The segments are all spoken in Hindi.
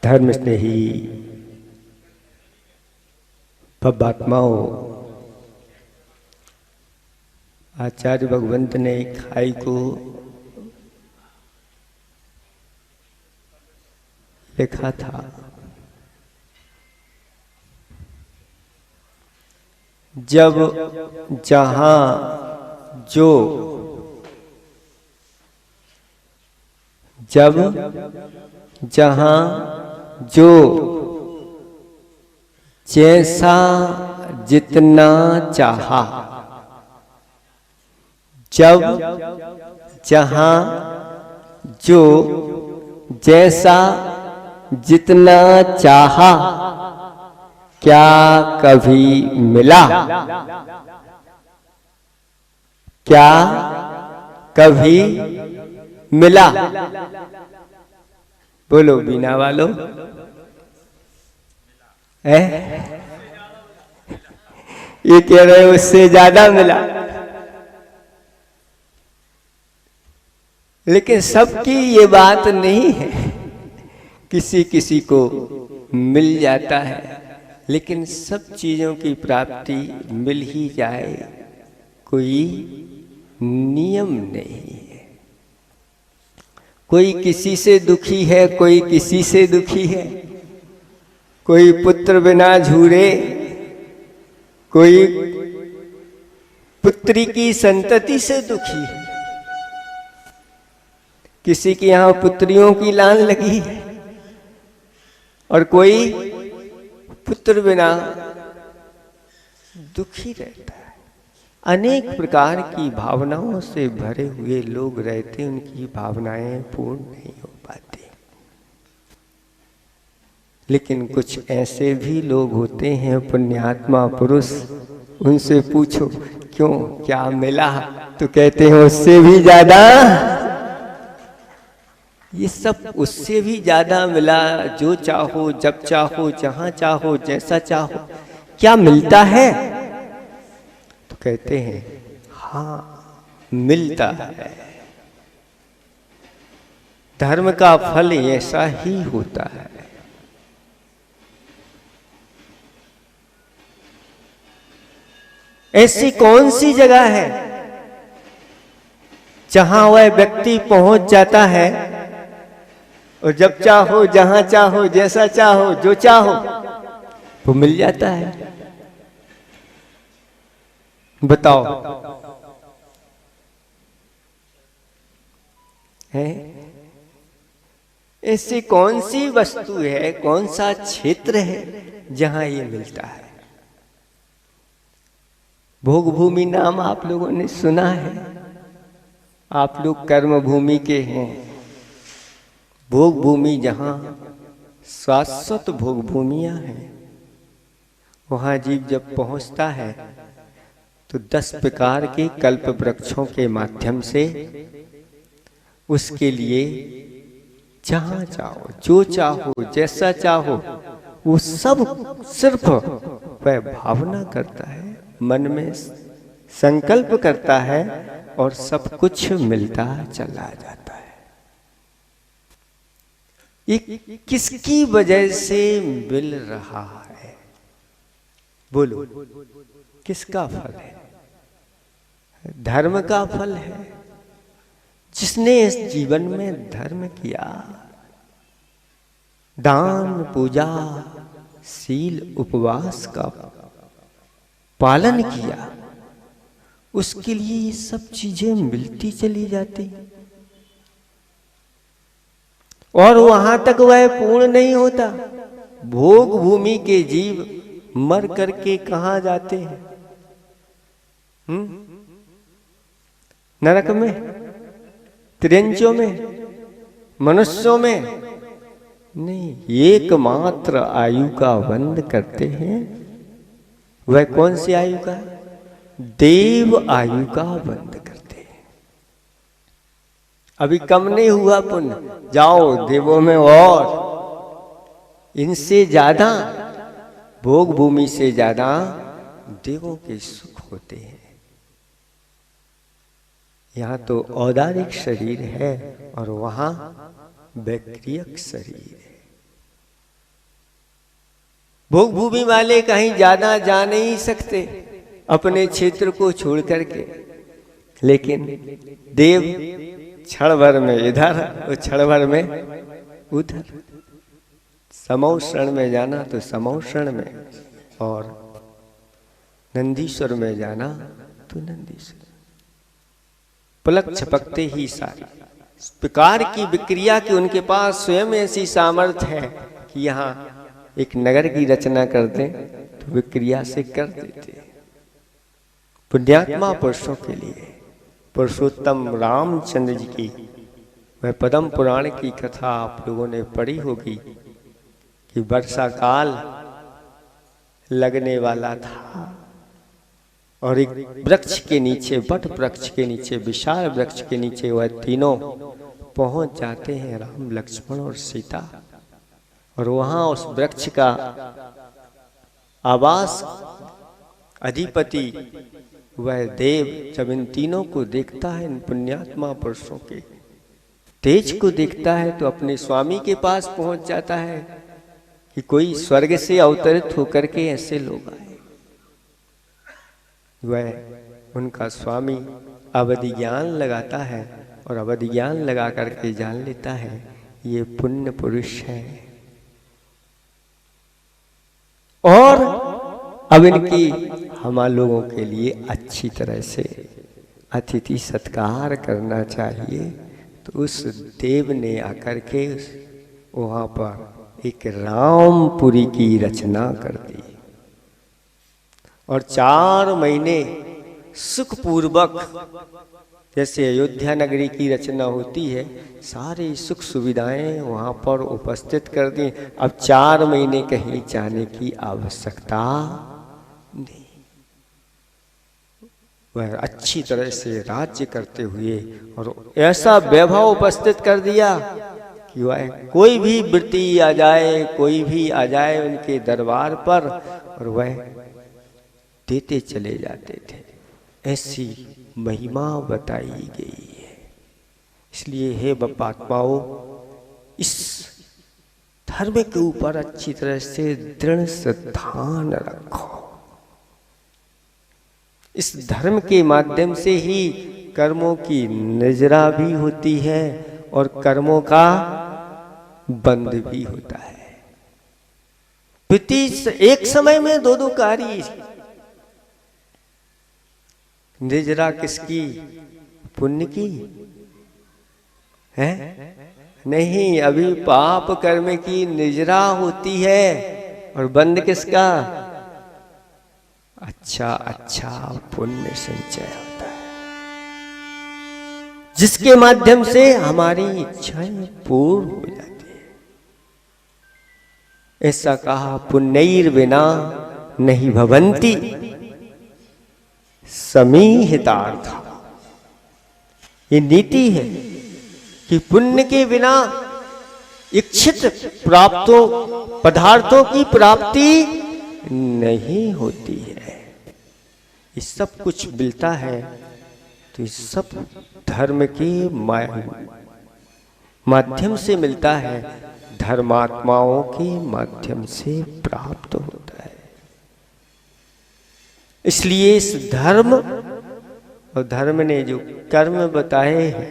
धर्म स्नेही भवात्माओं, आचार्य भगवंत ने खाई को लिखा था, जब जहां जो, जब जहां जो, जैसा जितना चाहा, जब जहां जो, जैसा जितना चाहा, क्या कभी मिला, क्या कभी मिला? बोलो बीना वालों, है? ये कह रहे उससे ज्यादा मिला। लेकिन सबकी ये बात नहीं है, किसी किसी को मिल जाता है, लेकिन सब चीजों की प्राप्ति मिल ही जाए कोई नियम नहीं है। कोई किसी से दुखी है, कोई किसी से दुखी है, कोई पुत्र बिना झूरे, कोई पुत्री की संतति से दुखी है, किसी के यहां पुत्रियों की लान लगी है और कोई पुत्र बिना दुखी रहता है। अनेक प्रकार की भावनाओं से भरे हुए लोग रहते, उनकी भावनाएं पूर्ण नहीं हो पाती। लेकिन कुछ ऐसे भी लोग होते हैं पुण्यात्मा पुरुष, उनसे पूछो क्यों, क्या मिला, तो कहते हैं उससे भी ज्यादा। ये सब उससे भी ज्यादा मिला, जो चाहो, जब चाहो, जहां चाहो, जैसा चाहो, क्या मिलता है? तो कहते हैं हाँ मिलता है। धर्म का फल ऐसा ही होता है। ऐसी कौन सी जगह है जहां वह व्यक्ति पहुंच जाता है और जब चाहो, जहां चाहो, जैसा चाहो, जो चाहो वो मिल जाता है? बताओ, है? ऐसी कौन सी वस्तु है, कौन सा क्षेत्र है जहां ये मिलता है? भोग भूमि नाम आप लोगों ने सुना है। आप लोग कर्म भूमि के हैं। भोग भूमि जहां शाश्वत भोग भूमियां हैं, वहां जीव जब पहुंचता है तो 10 प्रकार के कल्प वृक्षों के माध्यम से उसके लिए जहां चाहो, जो चाहो, जैसा चाहो, वो सब सिर्फ वह भावना करता है, मन में संकल्प करता है और सब कुछ मिलता चला जाता है। ये किसकी वजह से मिल रहा है? बोलो, किसका फल है? धर्म का फल है। जिसने इस जीवन में धर्म किया, दान, पूजा, सील, उपवास का पालन किया, उसके लिए ये सब चीजें मिलती चली जाती। और वहां तक वह पूर्ण नहीं होता। भोग भूमि के जीव मर करके कहां जाते हैं? नरक में, त्रियंचों में, मनुष्यों में नहीं। एकमात्र आयु का बंद करते हैं। वह कौन सी आयु का? देव आयु का बंद करते हैं। अभी कम नहीं हुआ पुण्य, जाओ देवों में और इनसे ज्यादा, भोग भूमि से ज्यादा देवों के सुख होते हैं। यहाँ तो औदारिक शरीर है और वहां वैक्रियक शरीर है। भोग भूमि वाले कहीं ज्यादा जा नहीं सकते अपने क्षेत्र को छोड़ करके, लेकिन देव क्षण भर में इधर और क्षण भर में उधर। समौ शरण में जाना तो समौ शरण में, और नंदीश्वर में जाना तो नंदीश्वर, पलक झपकते ही सारी इस प्रकार की विक्रिया की उनके पास स्वयं ऐसी सामर्थ्य है कि यहाँ एक नगर की रचना कर दें तो विक्रिया से कर देते। पुण्यात्मा पुरुषों के लिए पुरुषोत्तम रामचंद्र जी की वह पद्म पुराण की कथा आप लोगों ने पढ़ी होगी कि वर्षा काल लगने वाला था और एक वृक्ष के नीचे, वट वृक्ष के नीचे, विशाल वृक्ष के नीचे वह तीनों पहुंच जाते हैं, राम लक्ष्मण और सीता। और वहां उस वृक्ष का आवास अधिपति वह देव जब इन तीनों को देखता है, इन पुण्यात्मा पुरुषों के तेज को देखता है, तो अपने स्वामी के पास पहुंच जाता है कि कोई स्वर्ग से अवतरित होकर के ऐसे लोग आए। वह उनका स्वामी अवधि ज्ञान लगाता है और अवधि ज्ञान लगा करके जान लेता है ये पुण्य पुरुष है, और अब इनकी हम लोगों के लिए अच्छी तरह से अतिथि सत्कार करना चाहिए। तो उस देव ने आकर के वहां पर एक रामपुरी की रचना कर दी और 4 महीने सुखपूर्वक, जैसे अयोध्या नगरी की रचना होती है, सारी सुख सुविधाएं वहां पर उपस्थित कर दी। अब 4 महीने कहीं जाने की आवश्यकता नहीं। वह अच्छी तरह से राज्य करते हुए और ऐसा वैभव उपस्थित कर दिया कि वह कोई भी वृत्ति आ जाए, कोई भी आ जाए उनके दरबार पर, और वह देते चले जाते थे। ऐसी महिमा बताई गई है। इसलिए हे बपात्माओं, इस धर्म के ऊपर अच्छी तरह से दृढ़ श्रद्धान रखो। इस धर्म के माध्यम से ही कर्मों की निजरा भी होती है और कर्मों का बंध भी होता है। एक समय में 2 कार्य। निजरा किसकी? पुण्य की है? नहीं, अभी पाप कर्म की निजरा होती है। और बंद किसका? अच्छा पुण्य संचय होता है, जिसके माध्यम से हमारी इच्छाएं पूर्ण हो जाती है। ऐसा कहा, पुण्यैर बिना नहीं भवंती समीहितार्थ। ये नीति है कि पुण्य के बिना इच्छित पदार्थों की प्राप्ति नहीं होती है। ये सब कुछ मिलता है तो इस सब धर्म के माध्यम से मिलता है, धर्मात्माओं के माध्यम से प्राप्त होता है। इसलिए इस धर्म और धर्म ने जो कर्म बताए हैं,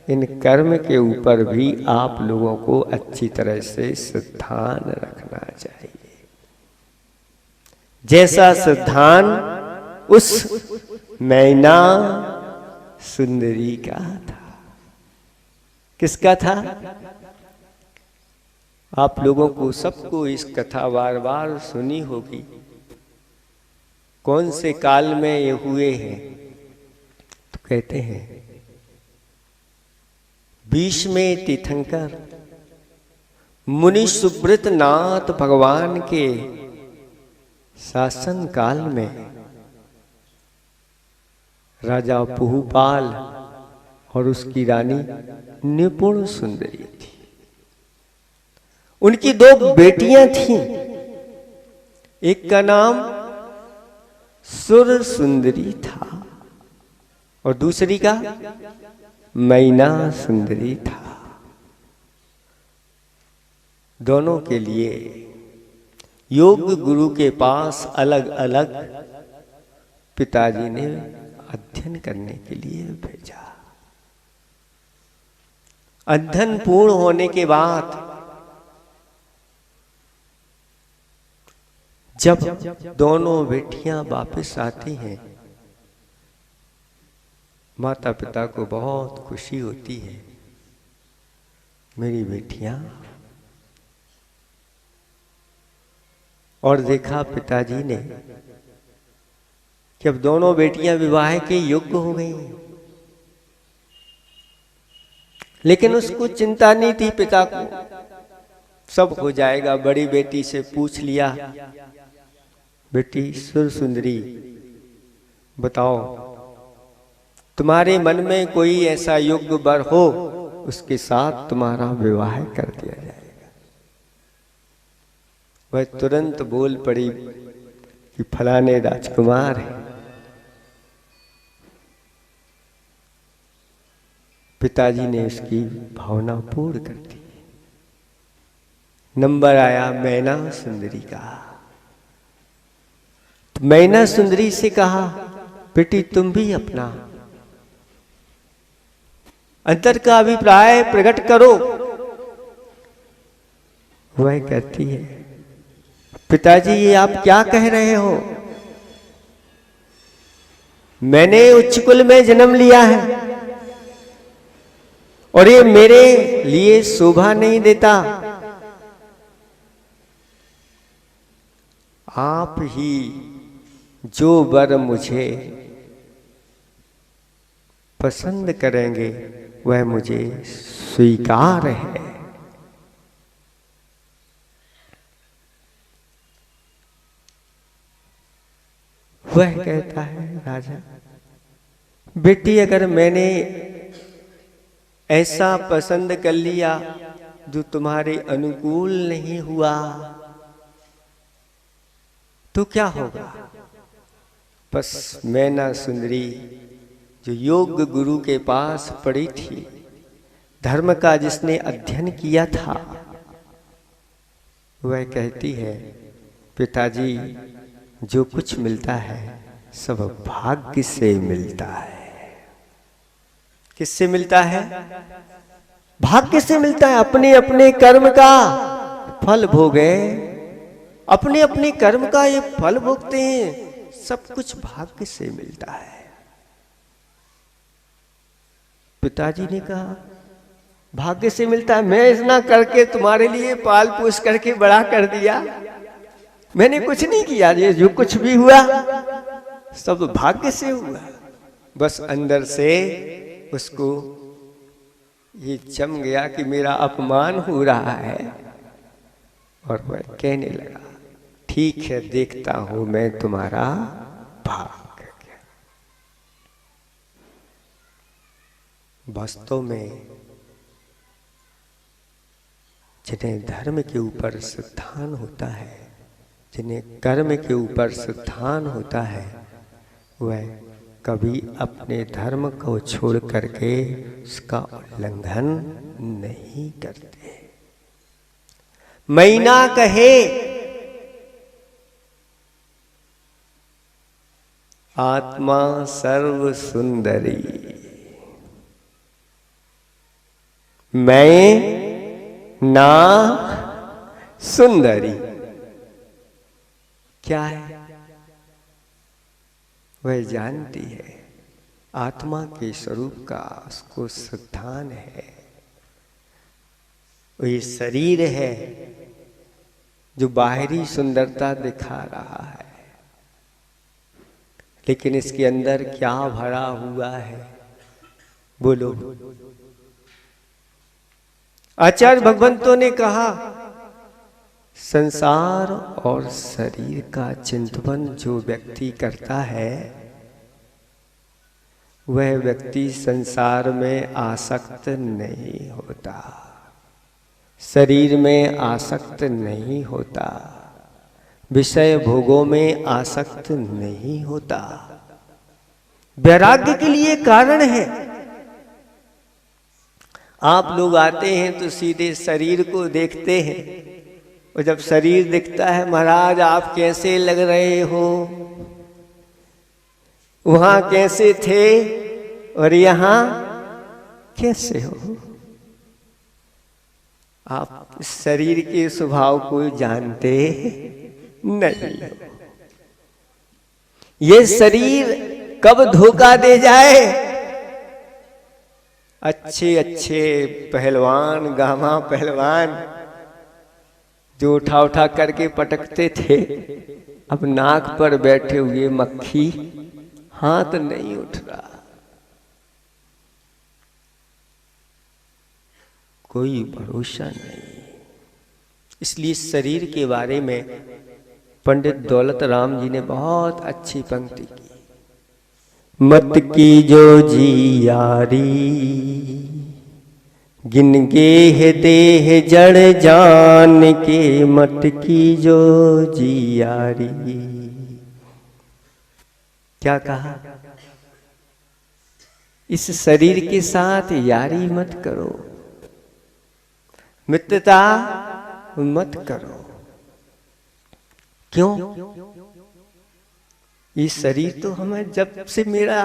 इन कर्म के ऊपर भी आप लोगों को अच्छी तरह से श्रद्धान रखना चाहिए। जैसा श्रद्धान उस मैना सुंदरी का था। किसका था? आप लोगों को सबको इस कथा बार बार सुनी होगी। कौन से काल में ये हुए हैं? तो कहते हैं भीष्म तीर्थंकर मुनि सुब्रत नाथ भगवान के शासन काल में राजा पुहुपाल और उसकी रानी निपुण सुंदरी थी। उनकी 2 बेटियां थीं। एक का नाम सुर सुंदरी था और दूसरी का मैना सुंदरी था। दोनों के लिए योग गुरु के पास अलग अलग पिताजी ने अध्ययन करने के लिए भेजा। अध्ययन पूर्ण होने के बाद जब दोनों बेटियां वापस आती हैं, माता पिता को बहुत खुशी होती है, मेरी बेटियां। और देखा पिताजी ने कि अब दोनों बेटियां विवाह के योग्य हो गई, लेकिन उसको चिंता नहीं थी पिता को, सब हो जाएगा। बड़ी बेटी से पूछ लिया, बेटी सुरसुंदरी बताओ, तुम्हारे मन में कोई ऐसा योग्य वर हो, उसके साथ तुम्हारा विवाह कर दिया जाएगा। वह तुरंत बोल पड़ी कि फलाने राजकुमार है। पिताजी ने उसकी भावना पूर्ण कर दी। नंबर आया मैना सुंदरी का। तो मैना सुंदरी से कहा, बेटी तुम भी अपना अंतर का अभिप्राय प्रकट करो। वह कहती है, पिताजी ये आप क्या कह रहे हो? मैंने उच्च कुल में जन्म लिया है और ये मेरे लिए शोभा नहीं देता। आप ही जो वर मुझे पसंद करेंगे वह मुझे स्वीकार है। वह कहता है, राजा बेटी अगर मैंने ऐसा पसंद कर लिया जो तुम्हारे अनुकूल नहीं हुआ तो क्या होगा? बस मैना सुंदरी जो योग गुरु के पास पड़ी थी, धर्म का जिसने अध्ययन किया था, वह कहती है, पिताजी जो कुछ मिलता है सब भाग्य से मिलता है। किससे मिलता है? भाग्य से मिलता है। अपने अपने कर्म का फल भोगे, अपने अपने कर्म का ये फल भोगते हैं, सब कुछ भाग्य से मिलता है। पिताजी ने कहा, भाग्य से मिलता है? मैं इतना करके तुम्हारे लिए पाल पोस करके बड़ा कर दिया, मैंने कुछ नहीं किया। ये जो कुछ भी हुआ सब भाग्य से हुआ। बस अंदर से उसको ये जम गया कि मेरा अपमान हो रहा है, और वह कहने लगा, ठीक है देखता हूं मैं तुम्हारा भाग। वास्तव में जिन्हें धर्म के ऊपर सिद्धांत होता है, जिन्हें कर्म के ऊपर सिद्धांत होता है, वह कभी अपने धर्म को छोड़ करके उसका उल्लंघन नहीं करते। मैना कहे, आत्मा सर्व सुंदरी, मैं ना सुंदरी। क्या है? वह जानती है आत्मा के स्वरूप का उसको सिद्धांत है। ये शरीर है जो बाहरी सुंदरता दिखा रहा है, लेकिन इसके अंदर क्या भरा हुआ है बोलो। आचार्य भगवंतों ने कहा, संसार और शरीर का चिंतन जो व्यक्ति करता है, वह व्यक्ति संसार में आसक्त नहीं होता, शरीर में आसक्त नहीं होता, विषय भोगों में आसक्त नहीं होता। वैराग्य के लिए कारण है। आप लोग आते हैं तो सीधे शरीर को देखते हैं और जब शरीर दिखता है, महाराज आप कैसे लग रहे हो, वहां कैसे थे और यहां कैसे हो। आप इस शरीर के स्वभाव को जानते नहीं हो। ये शरीर कब धोखा दे जाए। अच्छे अच्छे पहलवान, गामा पहलवान जो उठा उठा करके पटकते थे, अब नाक पर बैठे हुए मक्खी, हाथ नहीं उठ रहा। कोई भरोसा नहीं। इसलिए शरीर के बारे में पंडित दौलत राम जी ने बहुत अच्छी पंक्ति की। मत की जो जी यारी, गिन गेह देह जड़ जान के, मत की जो जी यारी। क्या कहा? इस शरीर के साथ यारी मत करो, मित्रता मत करो। क्यों? ये शरीर तो हमें, जब से मेरा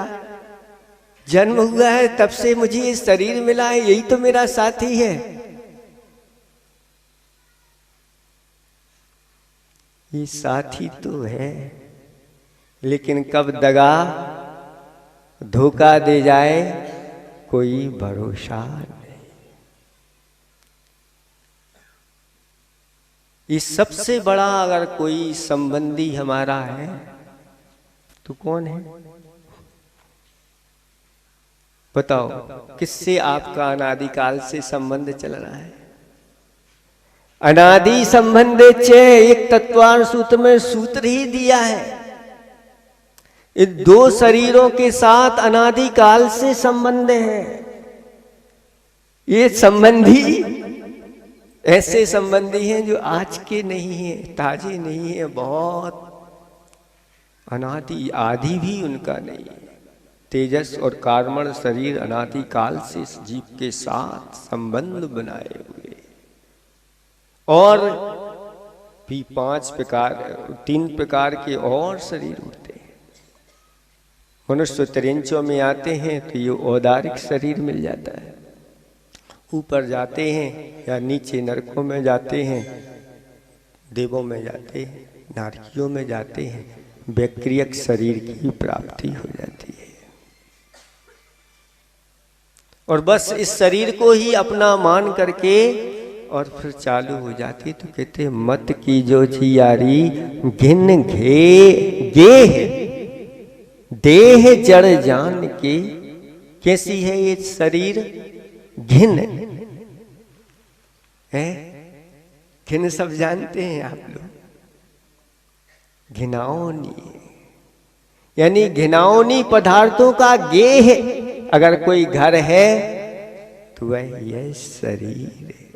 जन्म हुआ है तब से मुझे ये शरीर मिला है, यही तो मेरा साथी है। ये साथी तो है, लेकिन कब दगा धोखा दे जाए कोई भरोसा नहीं। ये सबसे बड़ा अगर कोई संबंधी हमारा है तो कौन है? बताओ, किससे आपका अनादिकाल से संबंध चल रहा है? अनादि संबंध एक तत्वार सूत्र में सूत्र ही दिया है। इन दो शरीरों के साथ अनादिकाल से संबंध है। ये संबंधी ऐसे संबंधी हैं जो आज के नहीं है, ताजे नहीं है, बहुत अनादि आदि भी उनका नहीं है। तेजस और कार्मण शरीर अनादि काल से इस जीव के साथ संबंध बनाए हुए, और भी 3 प्रकार के और शरीर होते हैं। मनुष्य तिरंचों में आते हैं तो ये औदारिक शरीर मिल जाता है, ऊपर जाते हैं या नीचे नरकों में जाते हैं, देवों में जाते हैं, नारकियों में जाते हैं, वैक्रियक शरीर की प्राप्ति हो जाती है। और बस इस शरीर को ही अपना मान करके और फिर चालू हो जाती। तो कहते मत की जो जियारी, घिन घे गेह देह जड़ जान के। कैसी है ये शरीर? घिन है। घिन सब जानते हैं आप लोग, घिनौनी, यानी घिनौनी पदार्थों का गेह अगर कोई घर है तो वह यह शरीर है।